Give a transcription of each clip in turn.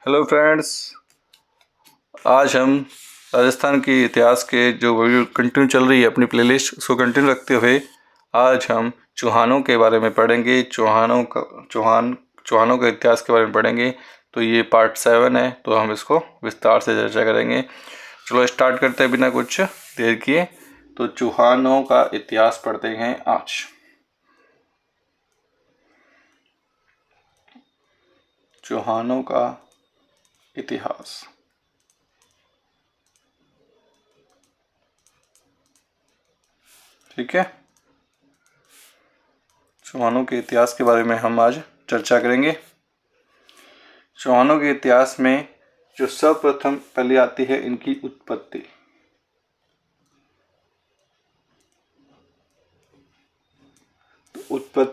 Hello friends, आज हम राजस्थान के इतिहास के जो वीडियो कंटिन्यू चल रही है अपनी प्लेलिस्ट उसको कंटिन्यू रखते हुए आज हम चौहानों के बारे में पढ़ेंगे। चौहानों के इतिहास के बारे में पढ़ेंगे। तो ये पार्ट 7 है, तो हम इसको विस्तार से चर्चा करेंगे। चलो स्टार्ट करते हैं बिना कुछ देर किए। तो चौहानों का इतिहास पढ़ते हैं आज। चौहानों का इतिहास। ठीक है, चौहानों के इतिहास के बारे में हम आज चर्चा करेंगे। चौहानों के इतिहास में जो सर्वप्रथम पहले आती है इनकी उत्पत्ति। तो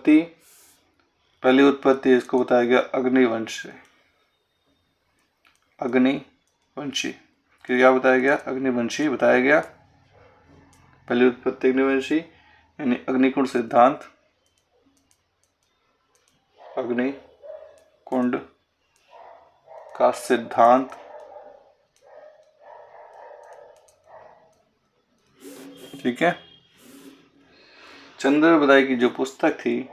पहली उत्पत्ति इसको बताया गया अग्निवंश से। अग्निवंशी क्या बताया गया? अग्निवंशी बताया गया। पहली उत्पत्ति अग्निवंशी यानी अग्निकुंड सिद्धांत। अग्निकुंड का सिद्धांत। ठीक है, चंद्र बदाई की जो पुस्तक थी,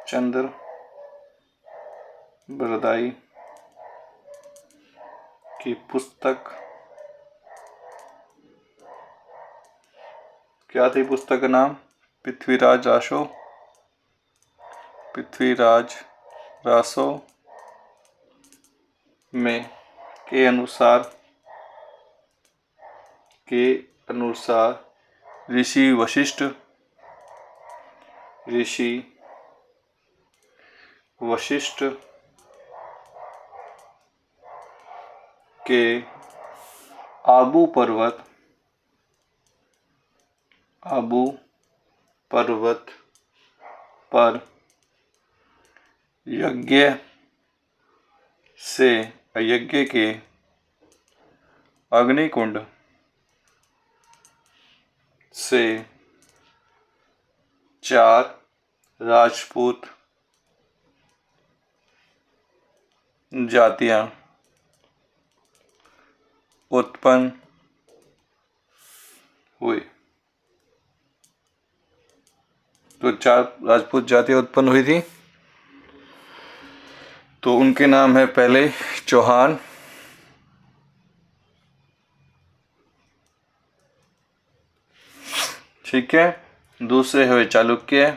चंद्र बरदाई की पुस्तक क्या थी? पुस्तक का नाम पृथ्वीराज रासो में के अनुसार ऋषि वशिष्ठ के आबू पर्वत पर यज्ञ के अग्निकुंड से 4 राजपूत जातियां उत्पन्न हुई। तो 4 राजपूत जातियां उत्पन्न हुई थी। तो उनके नाम है पहले चौहान, ठीक है। दूसरे हुए चालुक्य,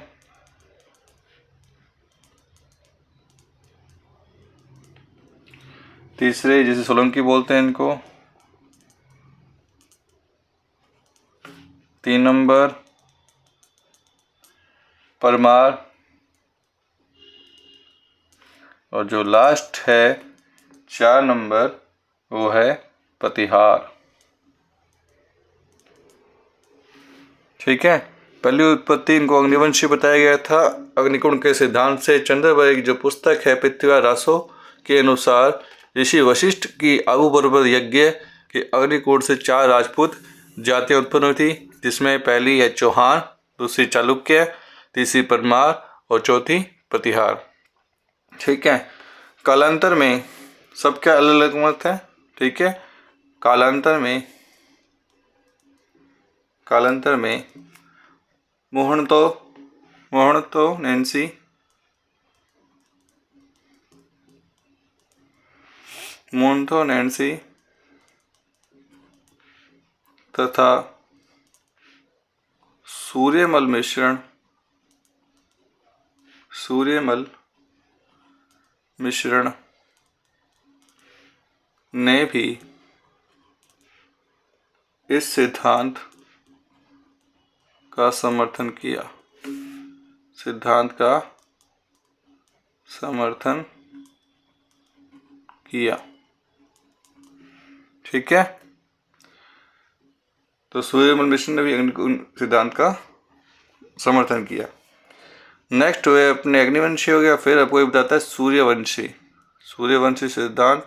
तीसरे जिसे सोलंकी बोलते हैं इनको, 3 नंबर परमार, और जो लास्ट है 4 नंबर वो है प्रतिहार। ठीक है, पहली उत्पत्ति इनको अग्निवंशी बताया गया था। अग्निकुंड के सिद्धांत से चंद्रबल की जो पुस्तक है पृथ्वीराज रासो के अनुसार ऋषि वशिष्ठ की आबू पर्वत यज्ञ के अग्निकुंड से 4 राजपूत जातियां उत्पन्न हुई थी, जिसमें पहली है चौहान, दूसरी चालुक्य, तीसरी परमार और चौथी प्रतिहार। ठीक है, कालांतर में सबके अलग अलग मत है। ठीक है, कालांतर में मोहनतो नैन्सी तथा सूर्यमल मिश्रण ने भी इस सिद्धांत का समर्थन किया। ठीक है, तो सूर्यमल मिश्रण ने भी सिद्धांत का समर्थन किया। नेक्स्ट हुए अपने अग्निवंशी हो गया। फिर आपको बताता है सूर्यवंशी सिद्धांत।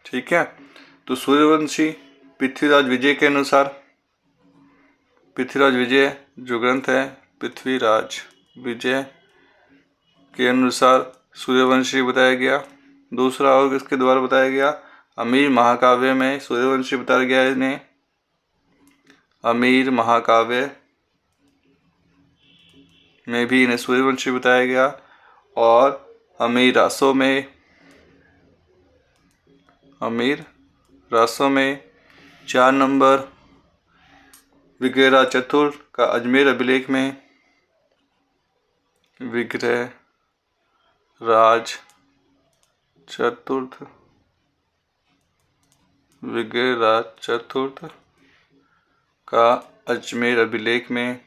ठीक है, तो सूर्यवंशी पृथ्वीराज विजय के अनुसार, पृथ्वीराज विजय जो ग्रंथ है पृथ्वीराज विजय के अनुसार सूर्यवंशी बताया गया। दूसरा और किसके द्वारा बताया गया? अमीर महाकाव्य में सूर्यवंशी बताया गया है इन्हें। अमीर महाकाव्य में भी इन्हें सूर्यवंशी बताया गया। और अमीर रासों में 4 नंबर विग्रह चतुर्थ का अजमेर अभिलेख में विग्रह राज चतुर्थ का अजमेर अभिलेख में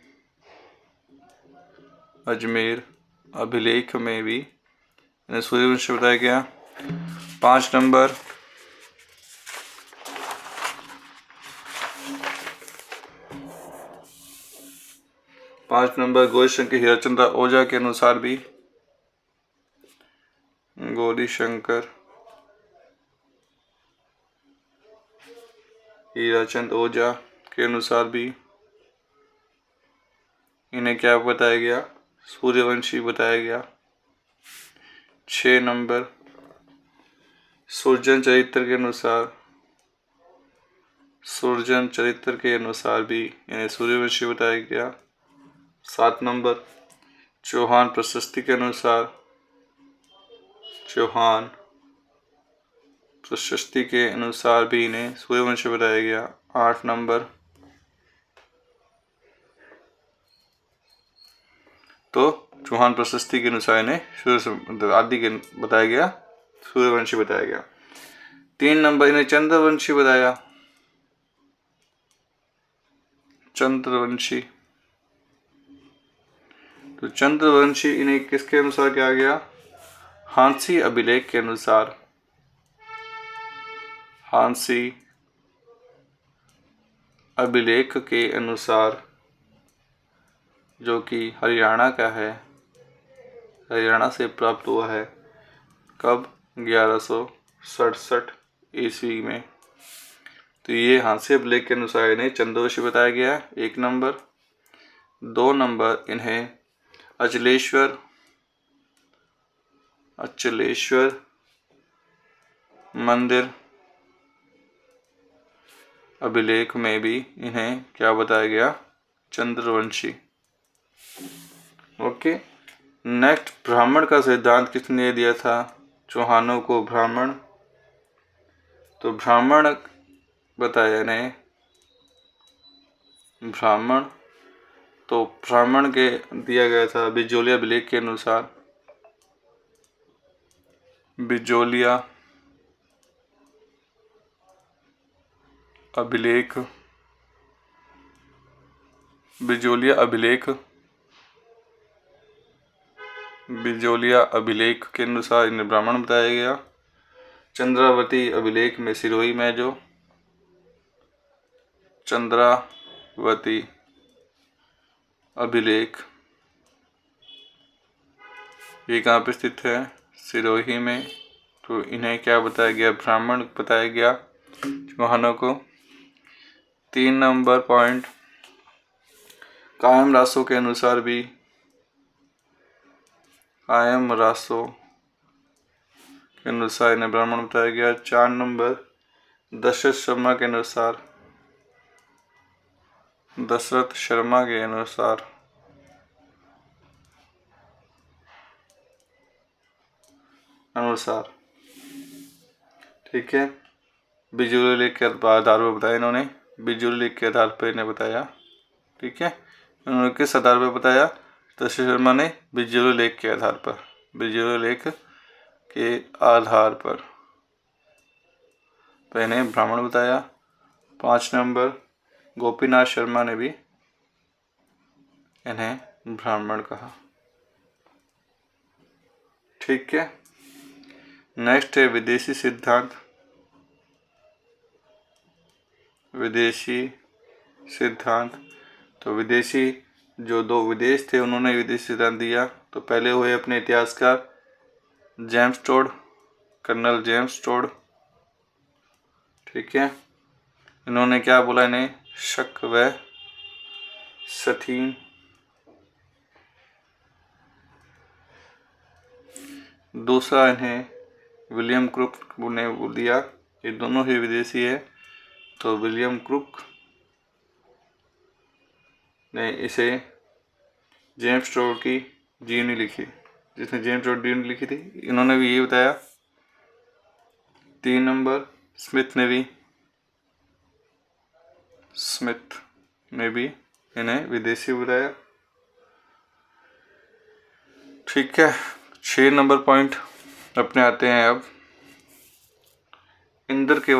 भी इन्हें सूर्यवंशी बताया गया। 5 नंबर गौरीशंकर हीराचंद्र ओझा के अनुसार भी गौरीशंकर हीराचंद ओझा के अनुसार भी इन्हें क्या बताया गया? सूर्यवंशी बताया गया। 6 नंबर सुरजन चरित्र के अनुसार भी इन्हें सूर्यवंशी बताया गया। 7 नंबर चौहान प्रशस्ति के अनुसार भी इन्हें सूर्यवंशी बताया गया। 8 नंबर तो चौहान प्रशस्ति के अनुसार इन्हें आदि के बताया गया, सूर्यवंशी बताया गया। 3 नंबर इन्हें चंद्रवंशी बताया। तो चंद्रवंशी इन्हें किसके अनुसार किया गया? हांसी अभिलेख के अनुसार। हांसी अभिलेख के अनुसार जो कि हरियाणा का है, हरियाणा से प्राप्त हुआ है। कब? 1167 ईस्वी में। तो ये हांसी अभिलेख के अनुसार इन्हें चंद्रवंशी बताया गया। 1 नंबर। 2 नंबर इन्हें अचलेश्वर मंदिर अभिलेख में भी इन्हें क्या बताया गया? चंद्रवंशी। ओके। नेक्स्ट, ब्राह्मण का सिद्धांत किसने दिया था? चौहानों को ब्राह्मण। तो ब्राह्मण बताया इन्हें ब्राह्मण। तो ब्राह्मण के दिया गया था बिजोलिया अभिलेख के अनुसार। बिजोलिया अभिलेख के अनुसार इन्हें ब्राह्मण बताया गया। चंद्रावती अभिलेख में सिरोही में जो चंद्रावती अभिलेख, ये कहाँ पे स्थित है? सिरोही में। तो इन्हें क्या बताया गया? ब्राह्मण बताया गया चौहानों को। 3 नंबर पॉइंट, कायम रासों के अनुसार भी इन्हें ब्राह्मण बताया गया। 4 नंबर दशरथ शर्मा के अनुसार ठीक है, बिजोली लेख के आधार पर बताया इन्होंने। बिजोली लेख के आधार पर इन्हें बताया। ठीक है, उन्होंने किस आधार पर बताया? दशरथ शर्मा ने बिजोली लेख के आधार पर इन्हें ब्राह्मण बताया। 5 नंबर गोपीनाथ शर्मा ने भी इन्हें ब्राह्मण कहा। ठीक है, नेक्स्ट है विदेशी सिद्धांत। तो विदेशी जो 2 विदेश थे उन्होंने विदेशी सिद्धांत दिया। तो पहले हुए अपने इतिहासकार कर्नल जेम्स टोड। ठीक है, इन्होंने क्या बोला? इन्हें शक व दूसरा इन्हें विलियम क्रुक ने दिया। ये दोनों ही विदेशी है, तो विलियम क्रुक ने इसे जेम्स टोड की जीवनी लिखी, जिसने जेम्स टोड जीवनी लिखी थी, इन्होंने भी ये बताया। 3 नंबर स्मिथ ने भी इन्हें विदेशी बताया। ठीक है, 6 नंबर पॉइंट अपने आते हैं अब इंद्र के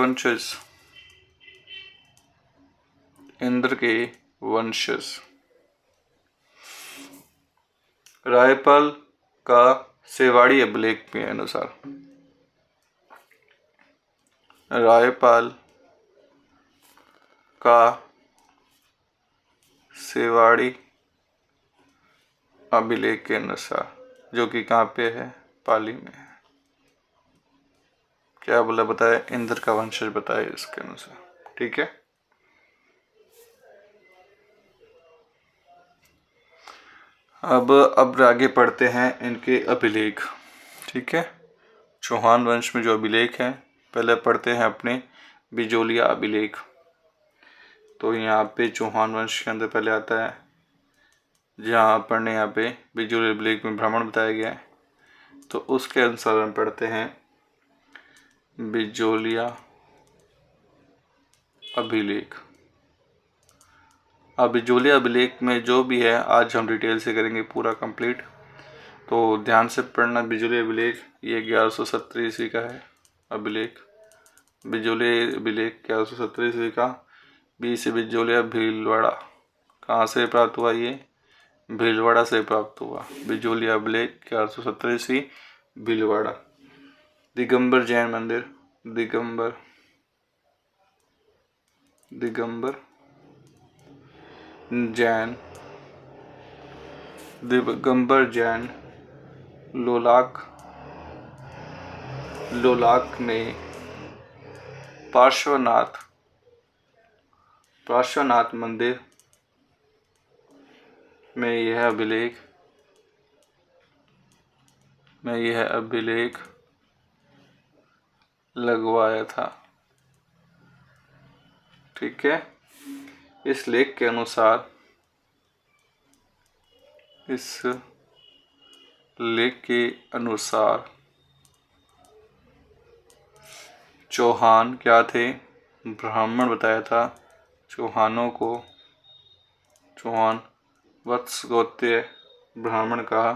वंशज। रायपाल का सेवाड़ी अभिलेख के अनुसार, रायपाल का सेवाड़ी अभिलेख के अनुसार, जो कि कहाँ पे है, पाली में है। क्या बोला बताया, इंद्र का वंशज बताया इसके अनुसार। ठीक है, अब आगे पढ़ते हैं इनके अभिलेख। ठीक है, चौहान वंश में जो अभिलेख हैं, पहले पढ़ते हैं अपने बिजोलिया अभिलेख। तो यहाँ पे चौहान वंश के अंदर पहले आता है, जहाँ पढ़ने यहाँ पे बिजोलिया अभिलेख में ब्राह्मण बताया गया है, तो उसके अनुसार हम पढ़ते हैं बिजोलिया अभिलेख। अब बिजोलिया अभिलेख में जो भी है आज हम डिटेल से करेंगे पूरा कंप्लीट, तो ध्यान से पढ़ना। बिजोलिया अभिलेख ये 1170 ईस्वी का है अभिलेख। बिजोलिया अभिलेख 1170 ईस्वी का। बी से बिजोलिया भीलवाड़ा, कहाँ से प्राप्त हुआ, ये भीलवाड़ा से प्राप्त हुआ। बिजोलिया अभिलेख 1170 ईस्वी, भीलवाड़ा। दिगंबर जैन मंदिर, दिगंबर जैन लोलाक में पार्श्वनाथ मंदिर में यह अभिलेख लगवाया था। ठीक है, इस लेख के अनुसार चौहान क्या थे, ब्राह्मण बताया था। चौहानों को चौहान वत्स गोत्रीय ब्राह्मण कहा।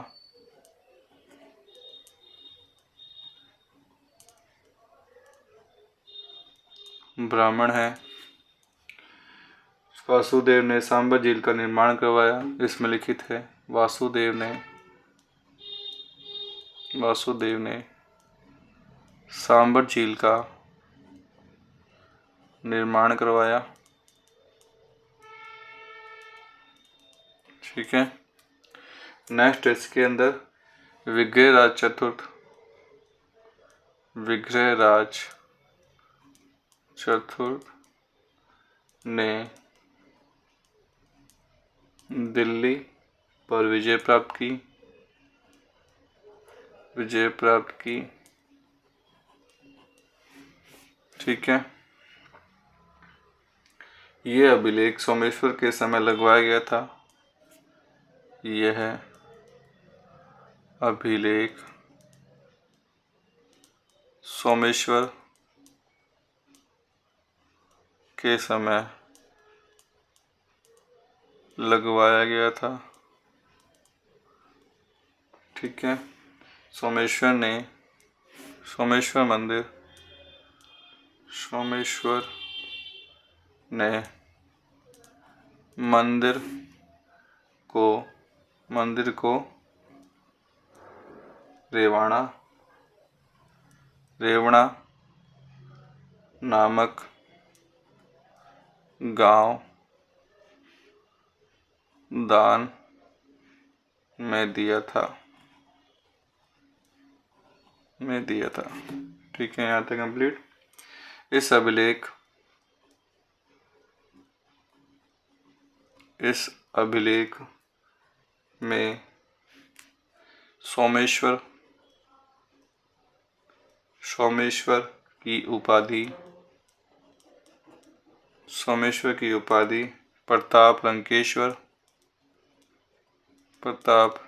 ब्राह्मण है। वासुदेव ने सांबर झील का निर्माण करवाया, इसमें लिखित है। वासुदेव ने सांबर झील का निर्माण करवाया। ठीक है, नेक्स्ट इसके अंदर विग्रहराज चतुर्थ ने दिल्ली पर विजय प्राप्त की। ठीक है, यह अभिलेख सोमेश्वर के समय लगवाया गया था। यह अभिलेख सोमेश्वर के समय लगवाया गया था। ठीक है, सोमेश्वर ने मंदिर को रेवणा नामक गांव दान में दिया था। ठीक है, यहाँ तक कंप्लीट। इस अभिलेख में सोमेश्वर सोमेश्वर की उपाधि, सोमेश्वर की उपाधि प्रताप लंकेश्वर, प्रताप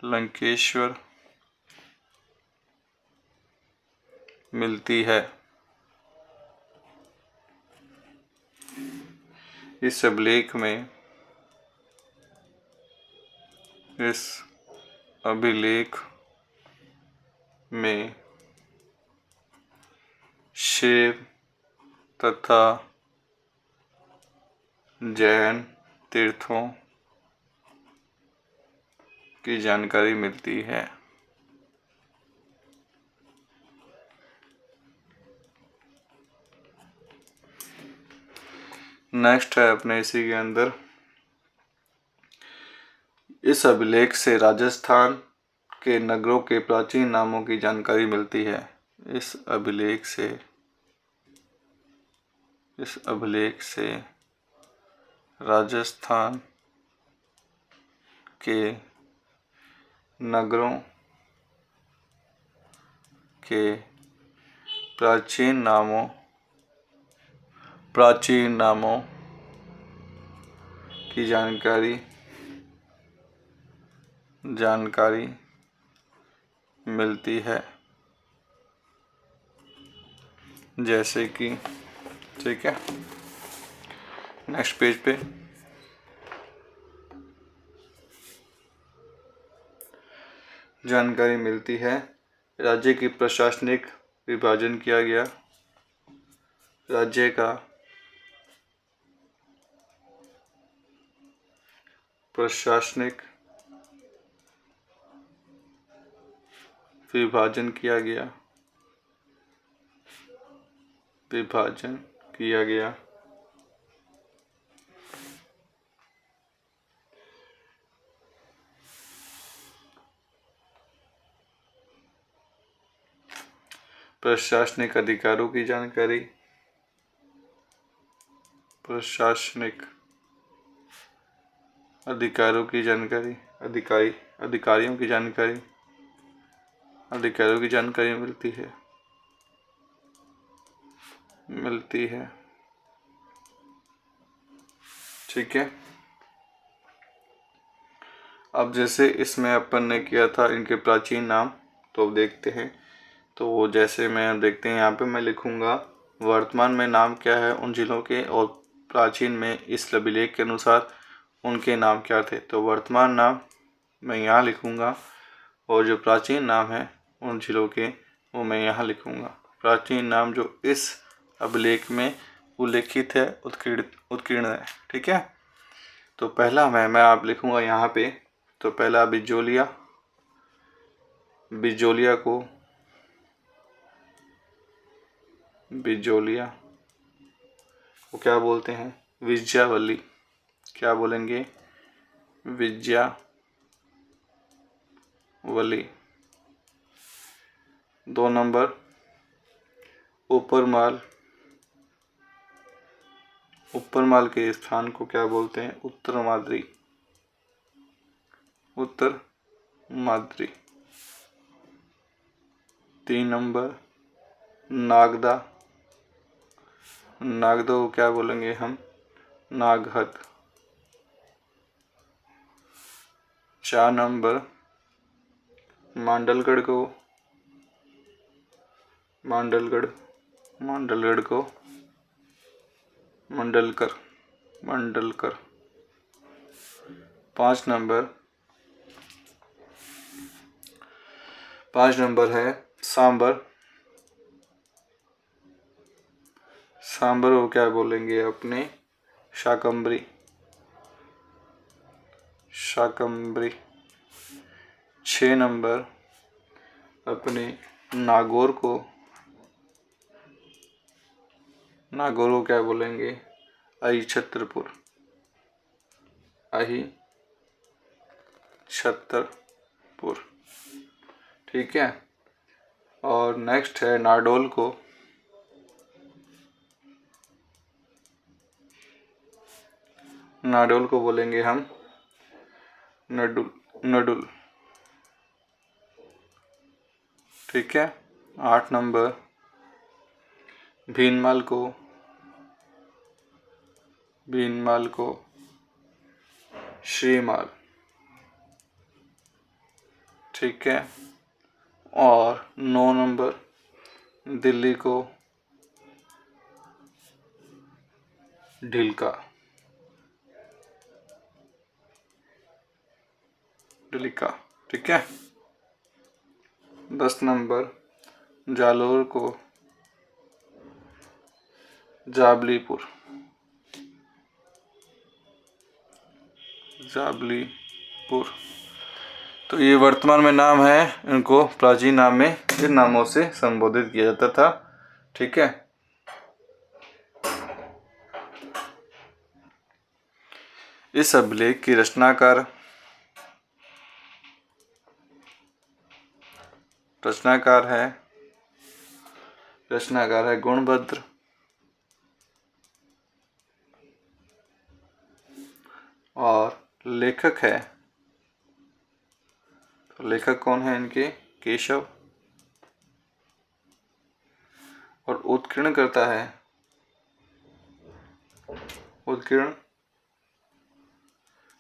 लंकेश्वर मिलती है। इस अभिलेख में, इस अभिलेख में शिव तथा जैन तीर्थों की जानकारी मिलती है। नेक्स्ट है अपने इसी के अंदर, इस अभिलेख से राजस्थान के नगरों के प्राचीन नामों की जानकारी मिलती है। इस अभिलेख से राजस्थान के नगरों के प्राचीन नामों की जानकारी मिलती है। जैसे कि, ठीक है, नेक्स्ट पेज पे जानकारी मिलती है। राज्य की प्रशासनिक विभाजन किया गया। राज्य का प्रशासनिक विभाजन किया गया। प्रशासनिक अधिकारों की जानकारी, प्रशासनिक अधिकारों की जानकारी, अधिकारियों की जानकारी मिलती है। ठीक है। अब जैसे इसमें अपन ने किया था इनके प्राचीन नाम, तो अब देखते हैं। तो वो जैसे मैं देखते हैं, यहाँ पे मैं लिखूंगा वर्तमान में नाम क्या है उन जिलों के, और प्राचीन में इस अभिलेख के अनुसार उनके नाम क्या थे। तो वर्तमान नाम मैं यहाँ लिखूंगा, और जो प्राचीन नाम है उन जिलों के वो मैं यहाँ लिखूंगा। प्राचीन नाम जो इस अभिलेख में उल्लेखित है, उत्कीर्ण है। ठीक है। तो पहला मैं आप लिखूंगा यहाँ पे। तो पहला बिजोलिया को क्या बोलते हैं? विजयावली। क्या बोलेंगे? विजयावली। 2 नंबर ऊपरमाल के स्थान को क्या बोलते हैं? उत्तरमाद्री। 3 नंबर नागदा को क्या बोलेंगे हम? नागहत। 4 नंबर मांडलगढ़ को मंडलकर। 5 नंबर है सांबर को क्या बोलेंगे अपने? शाकंभरी। 6 नंबर अपने नागौर को क्या बोलेंगे? अहिछत्रपुर। ठीक है। और नेक्स्ट है नाडोल को बोलेंगे हम नडुल। ठीक है। 8 नंबर भीनमाल को श्रीमाल, ठीक है। और 9 नंबर दिल्ली को ढिलका, ठीक है। 10 नंबर जालोर को जाबलीपुर, तो ये वर्तमान में नाम है, इनको प्राचीन नाम में इन नामों से संबोधित किया जाता था, ठीक है। इस अभिलेख की रचनाकार है गुणभद्र और लेखक है, तो लेखक कौन है इनके? केशव। और उत्कीर्ण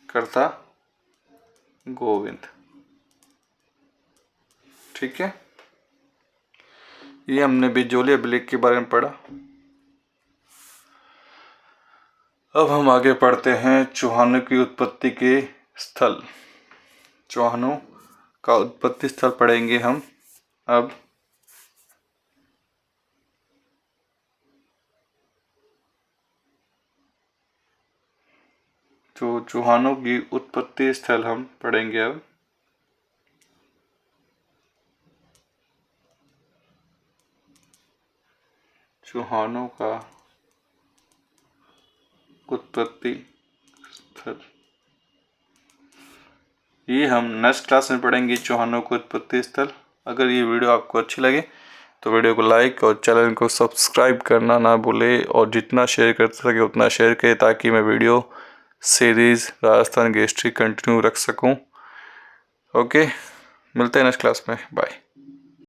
करता गोविंद, ठीक है। ये हमने बिजोली अभिलेख के बारे में पढ़ा। अब हम आगे पढ़ते हैं चौहानों की उत्पत्ति के स्थल। चौहानों का उत्पत्ति स्थल पढ़ेंगे हम अब। तो चौहानों की उत्पत्ति स्थल हम पढ़ेंगे अब। चौहानों का उत्पत्ति स्थल, ये हम नेक्स्ट क्लास में पढ़ेंगे चौहानों को उत्पत्ति स्थल। अगर ये वीडियो आपको अच्छी लगे तो वीडियो को लाइक और चैनल को सब्सक्राइब करना ना भूले, और जितना शेयर कर सके उतना शेयर करें ताकि मैं वीडियो सीरीज़ राजस्थान की हिस्ट्री कंटिन्यू रख सकूं। ओके, मिलते हैं नेक्स्ट क्लास में, बाय।